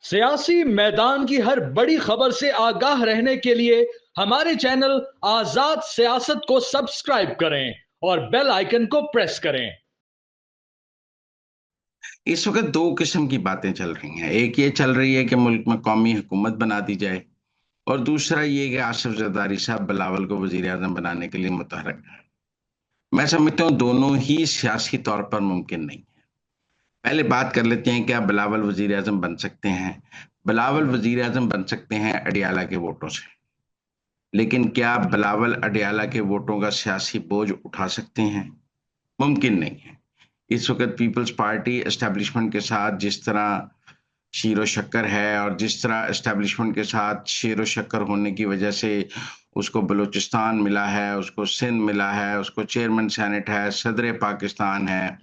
सियासी मैदान की हर बड़ी खबर से आगाह रहने के लिए हमारे चैनल आजाद सियासत को सब्सक्राइब करें और बेल आइकन को प्रेस करें। इस वक्त दो किस्म की बातें चल रही हैं। एक ये चल रही है कि मुल्क में कौमी हुकूमत बना दी जाए, और दूसरा ये कि आसिफ जरदारी साहब बिलावल को वजीर आजम बनाने के लिए मुतहरक हैं। मैं समझता हूँ दोनों ही सियासी तौर पर मुमकिन नहीं है। पहले बात कर लेते हैं, क्या बिलावल वजीर आजम बन सकते हैं? बिलावल वजीर आजम बन सकते हैं अडियाला के वोटों से, लेकिन क्या बिलावल अडियाला के वोटों का सियासी बोझ उठा सकते हैं? मुमकिन नहीं है। इस वक्त पीपल्स पार्टी एस्टेब्लिशमेंट के साथ जिस तरह शीरो शक्कर है, और जिस तरह एस्टेब्लिशमेंट के साथ शीरो शक्कर होने की वजह से उसको बलूचिस्तान मिला है, उसको सिंध मिला है, उसको चेयरमैन सेनेट है, सदर पाकिस्तान है,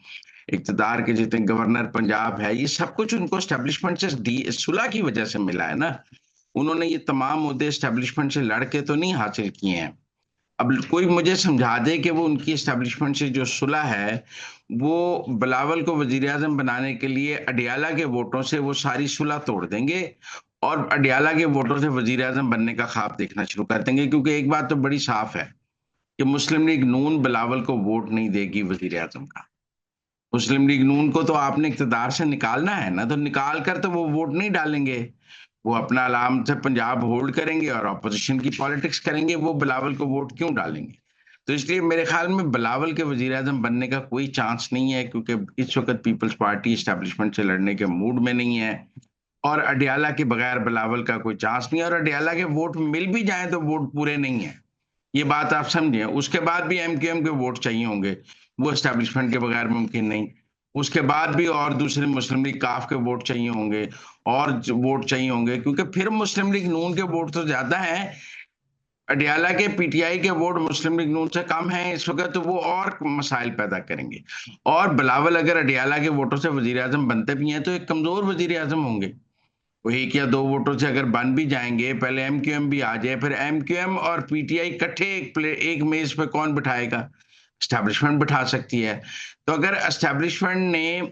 इक़्तिदार के जितने गवर्नर पंजाब है, ये सब कुछ उनको एस्टेब्लिशमेंट से सुलह की वजह से मिला है ना। उन्होंने ये तमाम मुद्दे एस्टेब्लिशमेंट से लड़के तो नहीं हासिल किए हैं। अब कोई मुझे समझा दे कि वो उनकी एस्टेब्लिशमेंट से जो सुलह है, वो बिलावल को वजीर आजम बनाने के लिए अडियाला के वोटों से वो सारी सुलह तोड़ देंगे और अडियाला के वोटों से वजीर आजम बनने का ख्वाब देखना शुरू कर देंगे। क्योंकि एक बात तो बड़ी साफ है कि मुस्लिम लीग नून बिलावल को वोट नहीं देगी वजीर आजम का। मुस्लिम लीग नून को तो आपने इक़्तिदार से निकालना है ना, तो निकाल कर तो वो वोट नहीं डालेंगे। वो अपना आराम से पंजाब होल्ड करेंगे और ऑपोजिशन की पॉलिटिक्स करेंगे। वो बिलावल को वोट क्यों डालेंगे? तो इसलिए मेरे ख्याल में बिलावल के वजीर आजम बनने का कोई चांस नहीं है, क्योंकि इस वक्त पीपल्स पार्टी इस्टेब्लिशमेंट से लड़ने के मूड में नहीं है। और अडियाला के बगैर बिलावल का कोई चांस नहीं है, और अडियाला के वोट मिल भी जाए तो वोट पूरे नहीं है। ये बात आप समझिए। उसके बाद भी एमक्यूएम के वोट चाहिए होंगे, वो एस्टेब्लिशमेंट के बगैर मुमकिन नहीं। उसके बाद भी और दूसरे मुस्लिम लीग काफ के वोट चाहिए होंगे, और वोट चाहिए होंगे, क्योंकि फिर मुस्लिम लीग नून के वोट तो ज्यादा हैं। अडियाला के पीटीआई के वोट मुस्लिम लीग नून से कम हैं इस वक्त, तो वो और मसाइल पैदा करेंगे। और बिलावल अगर अडियाला के वोटों से वजीर आजम बनते भी हैं तो एक कमजोर वजीर आजम होंगे। वो एक या दो वोटों से अगर बन भी जाएंगे, पहले एमक्यूएम भी आ जाए, फिर एमक्यूएम और पीटीआई इकट्ठे एक मेज पे कौन बिठाएगा? एस्टेब्लिशमेंट बिठा सकती है। तो अगर एस्टेब्लिशमेंट ने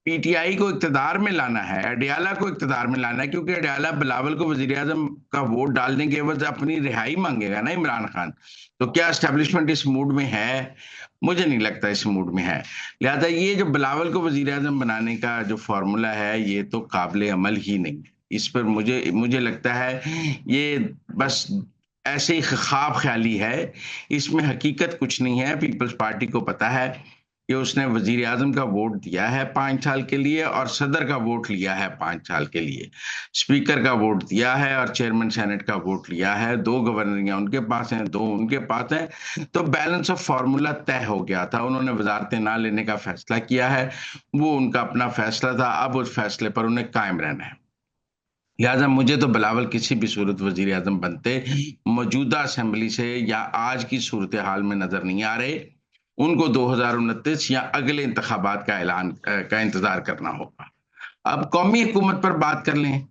पीटीआई को इक्तदार में लाना है, अडियाला को इक्तदार में लाना है, क्योंकि अडियाला बिलावल को वजीर आजम का वोट डालने के एवज अपनी रिहाई मांगेगा ना इमरान खान। तो क्या एस्टेब्लिशमेंट इस मूड में है? मुझे नहीं लगता इस मूड में है। लिहाजा ये जो बिलावल को वजीर आजम बनाने का जो फॉर्मूला है, ये तो काबिल अमल ही नहीं है। इस पर मुझे मुझे लगता है ये बस ऐसे ही ख्वाब ख्याली है। इसमें हकीकत कुछ नहीं है। पीपल्स पार्टी को पता है कि उसने वजीर आजम का वोट दिया है 5 साल के लिए, और सदर का वोट लिया है 5 साल के लिए। स्पीकर का वोट दिया है और चेयरमैन सेनेट का वोट लिया है। 2 गवर्नरियां उनके पास हैं, 2 उनके पास हैं। तो बैलेंस ऑफ फार्मूला तय हो गया था। उन्होंने वजारतें ना लेने का फैसला किया है। वो उनका अपना फैसला था, अब उस फैसले पर उन्हें कायम रहना है। लिहाजा मुझे तो बिलावल किसी भी सूरत वजीर आजम बनते मौजूदा असेंबली से या आज की सूरत हाल में नजर नहीं आ रहे। उनको 2029 या अगले इंतखाबात का ऐलान का इंतजार करना होगा। अब कौमी हुकूमत पर बात कर लें।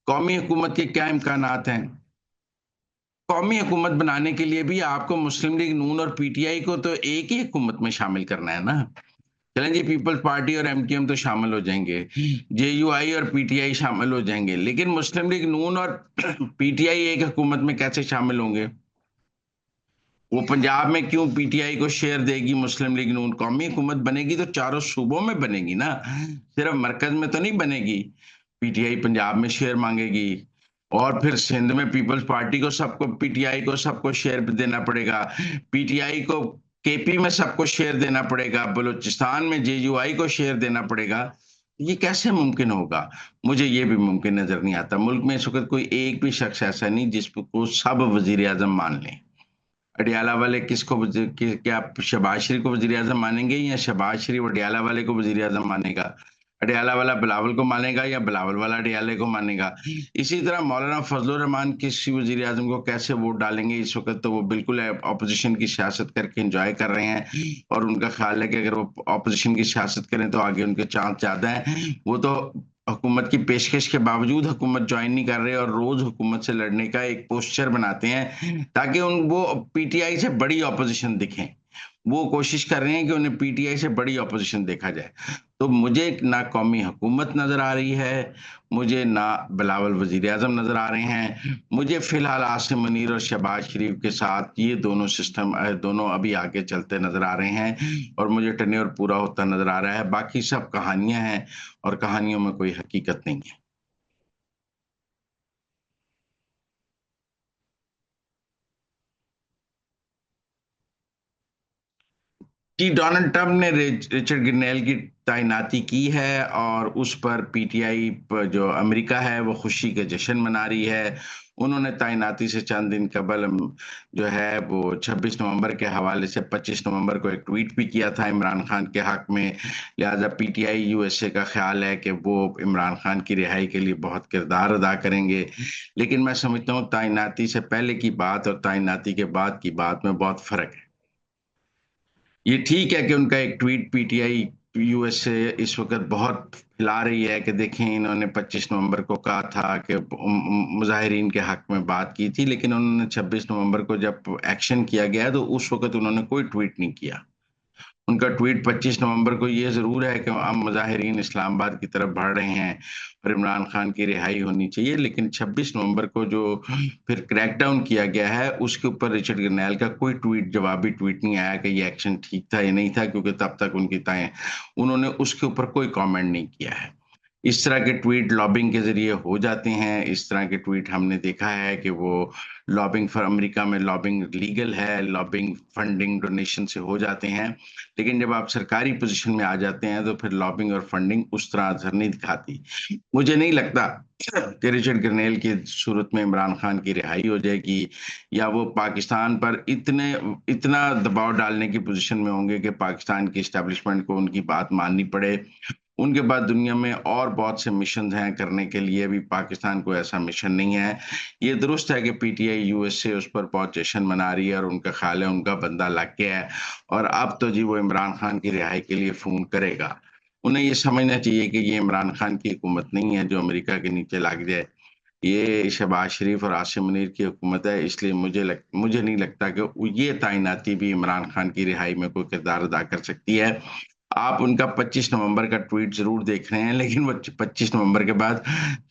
कौमी हुकूमत के क्या इम्कानात हैं? कौमी हुकूमत बनाने के लिए भी आपको मुस्लिम लीग नून और पीटीआई को तो एक ही हुकूमत में शामिल करना है ना। चलें जी, पीपल्स पार्टी और एमक्यूएम तो शामिल हो जाएंगे, जेयूआई और पीटीआई शामिल हो जाएंगे, लेकिन मुस्लिम लीग नून और पीटीआई एक हुकूमत में कैसे शामिल होंगे? वो पंजाब में क्यों पीटीआई को शेयर देगी मुस्लिम लीग नून? कौमी हुकूमत बनेगी तो चारों सूबों में बनेगी ना, सिर्फ मरकज में तो नहीं बनेगी। पीटीआई पंजाब में शेयर मांगेगी, और फिर सिंध में पीपल्स पार्टी को सबको, पीटीआई को सबको शेयर देना पड़ेगा। पीटीआई को केपी में सबको शेयर देना पड़ेगा, बलूचिस्तान में जेयूआई को शेयर देना पड़ेगा। ये कैसे मुमकिन होगा? मुझे ये भी मुमकिन नजर नहीं आता। मुल्क में इस वक्त कोई एक भी शख्स ऐसा नहीं जिसको सब वजीर आजम मान लें। अडियाला वाले किसको क्या शहबाज शरीफ को वजीर आजम मानेंगे, या शहबाज शरीफ अडियाला वाले को वजीर आजम मानेगा? अडियाला वाला बिलावल को मानेगा या बिलावल वाला अडियाले को मानेगा? इसी तरह मौलाना फजलुर रहमान किसी वजीर आजम को कैसे वोट डालेंगे? इस वक्त तो वो बिल्कुल ऑपोजिशन की सियासत करके एंजॉय कर रहे हैं, और उनका ख्याल है कि अगर वो ऑपोजिशन की सियासत करें तो आगे उनके चांस ज्यादा हैं। वो तो हुकूमत की पेशकश के बावजूद हुकूमत ज्वाइन नहीं कर रहे, और रोज हुकूमत से लड़ने का एक पोस्चर बनाते हैं ताकि उन वो पीटीआई से बड़ी ऑपोजिशन दिखें। वो कोशिश कर रहे हैं कि उन्हें पीटीआई से बड़ी ऑपोजिशन देखा जाए। तो मुझे ना कौमी हुकूमत नजर आ रही है, मुझे ना बिलावल वजीर आजम नजर आ रहे हैं। मुझे फिलहाल आसिम मुनीर और शहबाज शरीफ के साथ ये दोनों सिस्टम दोनों अभी आगे चलते नजर आ रहे हैं और मुझे टेन्योर पूरा होता नजर आ रहा है। बाकी सब कहानियां हैं और कहानियों में कोई हकीकत नहीं है। जी, डोनाल्ड ट्रंप ने रिचर्ड ग्रिनेल की तैनाती की है और उस पर पीटीआई जो अमेरिका है वो खुशी का जश्न मना रही है। उन्होंने तैनाती से चंद दिन कबल जो है वो 26 नवंबर के हवाले से 25 नवंबर को एक ट्वीट भी किया था इमरान खान के हक में। लिहाजा पीटीआई यूएसए का ख्याल है कि वो इमरान खान की रिहाई के लिए बहुत किरदार अदा करेंगे। लेकिन मैं समझता हूँ तैनाती से पहले की बात और तैनाती के बाद की बात में बहुत फर्क है। ये ठीक है कि उनका एक ट्वीट पीटीआई यूएसए इस वक्त बहुत फैला रही है कि देखें इन्होंने 25 नवंबर को कहा था कि मुजाहिरीन के हक में बात की थी, लेकिन उन्होंने 26 नवंबर को जब एक्शन किया गया तो उस वक्त उन्होंने कोई ट्वीट नहीं किया। उनका ट्वीट 25 नवंबर को ये जरूर है कि अब मुजाहिरीन इस्लामाबाद की तरफ बढ़ रहे हैं और इमरान खान की रिहाई होनी चाहिए, लेकिन 26 नवंबर को जो फिर क्रैकडाउन किया गया है उसके ऊपर रिचर्ड ग्रनैल का कोई ट्वीट जवाबी ट्वीट नहीं आया कि ये एक्शन ठीक था या नहीं था, क्योंकि तब तक उनकी ताएं उन्होंने उसके ऊपर कोई कमेंट नहीं किया है। इस तरह के ट्वीट लॉबिंग के जरिए हो जाते हैं। इस तरह के ट्वीट हमने देखा है कि वो लॉबिंग फॉर अमेरिका में लॉबिंग लीगल है, लॉबिंग फंडिंग डोनेशन से हो जाते हैं। लेकिन जब आप सरकारी पोजीशन में आ जाते हैं तो फिर लॉबिंग और फंडिंग उस तरह असर नहीं दिखाती। मुझे नहीं लगता कि रिचर्ड ग्रनेल की सूरत में इमरान खान की रिहाई हो जाएगी या वो पाकिस्तान पर इतना दबाव डालने की पोजीशन में होंगे कि पाकिस्तान की एस्टेब्लिशमेंट को उनकी बात माननी पड़े। उनके बाद दुनिया में और बहुत से मिशन हैं करने के लिए, भी पाकिस्तान को ऐसा मिशन नहीं है। ये दुरुस्त है कि पीटीआई यूएसए उस पर बहुत जश्न मना रही है और उनका ख्याल है उनका बंदा लग गया है और अब तो जी वो इमरान खान की रिहाई के लिए फोन करेगा। उन्हें ये समझना चाहिए कि ये इमरान खान की हुकूमत नहीं है जो अमेरिका के नीचे लग जाए। ये शहबाज शरीफ और आसिम मुनीर की हुकूमत है, इसलिए मुझे नहीं लगता कि ये तैनाती भी इमरान खान की रिहाई में कोई किरदार अदा कर सकती है। आप उनका 25 नवंबर का ट्वीट जरूर देख रहे हैं, लेकिन वो 25 नवंबर के बाद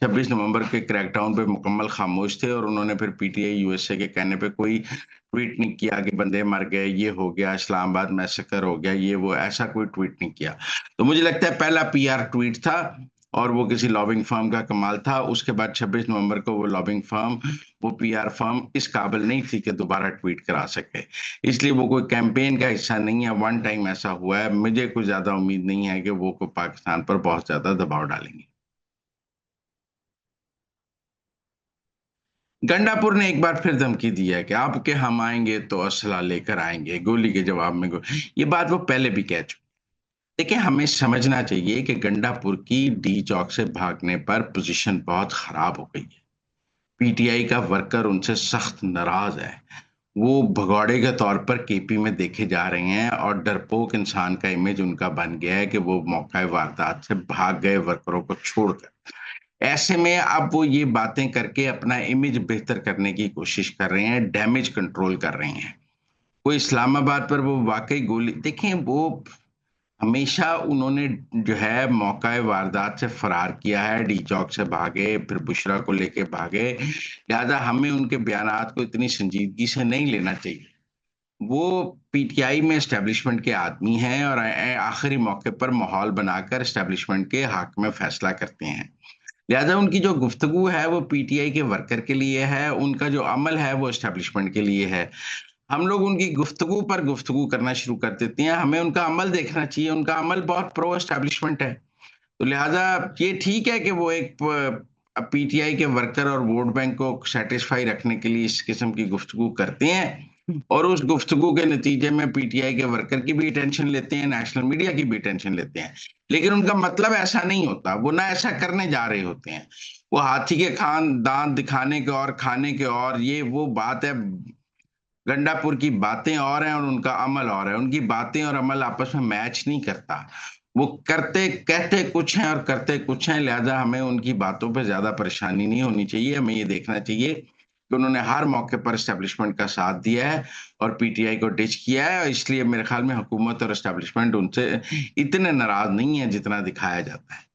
26 नवंबर के क्रैकडाउन पे मुकम्मल खामोश थे और उन्होंने फिर पीटीआई यूएसए के कहने पे कोई ट्वीट नहीं किया कि बंदे मर गए, ये हो गया, इस्लामाबाद मैसेकर हो गया, ये वो, ऐसा कोई ट्वीट नहीं किया। तो मुझे लगता है पहला पीआर ट्वीट था और वो किसी लॉबिंग फर्म का कमाल था। उसके बाद 26 नवंबर को वो लॉबिंग फर्म, वो पीआर फर्म इस काबिल नहीं थी कि दोबारा ट्वीट करा सके, इसलिए वो कोई कैंपेन का हिस्सा नहीं है। वन टाइम ऐसा हुआ है, मुझे कोई ज्यादा उम्मीद नहीं है कि वो को पाकिस्तान पर बहुत ज्यादा दबाव डालेंगे। गंडापुर ने एक बार फिर धमकी दी है कि आपके हम आएंगे तो असला लेकर आएंगे, गोली के जवाब में ये बात वो पहले भी कह चुके। देखिए, हमें समझना चाहिए कि गंडापुर की डी चौक से भागने पर पोजीशन बहुत खराब हो गई है। पीटीआई का वर्कर उनसे सख्त नाराज है। वो भगौड़े के तौर पर केपी में देखे जा रहे हैं और डरपोक इंसान का इमेज उनका बन गया है कि वो मौका वारदात से भाग गए वर्करों को छोड़कर। ऐसे में अब वो ये बातें करके अपना इमेज बेहतर करने की कोशिश कर रहे हैं, डैमेज कंट्रोल कर रहे हैं। वो इस्लामाबाद पर वो वाकई गोली, देखें, वो हमेशा उन्होंने जो है मौका वारदात से फरार किया है, डी चौक से भागे, फिर बुशरा को लेके भागे। लिहाजा हमें उनके बयानात को इतनी संजीदगी से नहीं लेना चाहिए। वो पीटीआई में एस्टेब्लिशमेंट के आदमी हैं और आखिरी मौके पर माहौल बनाकर एस्टेब्लिशमेंट के हक में फैसला करते हैं। लिहाजा उनकी जो गुफ्तगू है वो पीटीआई के वर्कर के लिए है, उनका जो अमल है वो एस्टेब्लिशमेंट के लिए है। हम लोग उनकी गुफ्तगू पर गुफ्तगू करना शुरू कर देते हैं, हमें उनका अमल देखना चाहिए। उनका अमल बहुत प्रो एस्टेब्लिशमेंट है। तो लिहाजा ये ठीक है कि वो एक पीटीआई के वर्कर और वोट बैंक को सेटिस्फाई रखने के लिए इस किस्म की गुफ्तगू करते हैं और उस गुफ्तगू के नतीजे में पीटीआई के वर्कर की भी टेंशन लेते हैं, नेशनल मीडिया की भी टेंशन लेते हैं। लेकिन उनका मतलब ऐसा नहीं होता, वो ना ऐसा करने जा रहे होते हैं। वो हाथी के खान दांत दिखाने के और खाने के और, ये वो बात है। गंडापुर की बातें और हैं और उनका अमल और है। उनकी बातें और अमल आपस में मैच नहीं करता। वो करते कहते कुछ हैं और करते कुछ हैं। लिहाजा हमें उनकी बातों पे ज्यादा परेशानी नहीं होनी चाहिए। हमें ये देखना चाहिए कि उन्होंने हर मौके पर एस्टेब्लिशमेंट का साथ दिया है और पीटीआई को डिच किया है, इसलिए मेरे ख्याल में हुकूमत और एस्टेब्लिशमेंट उनसे इतने नाराज नहीं है जितना दिखाया जाता है।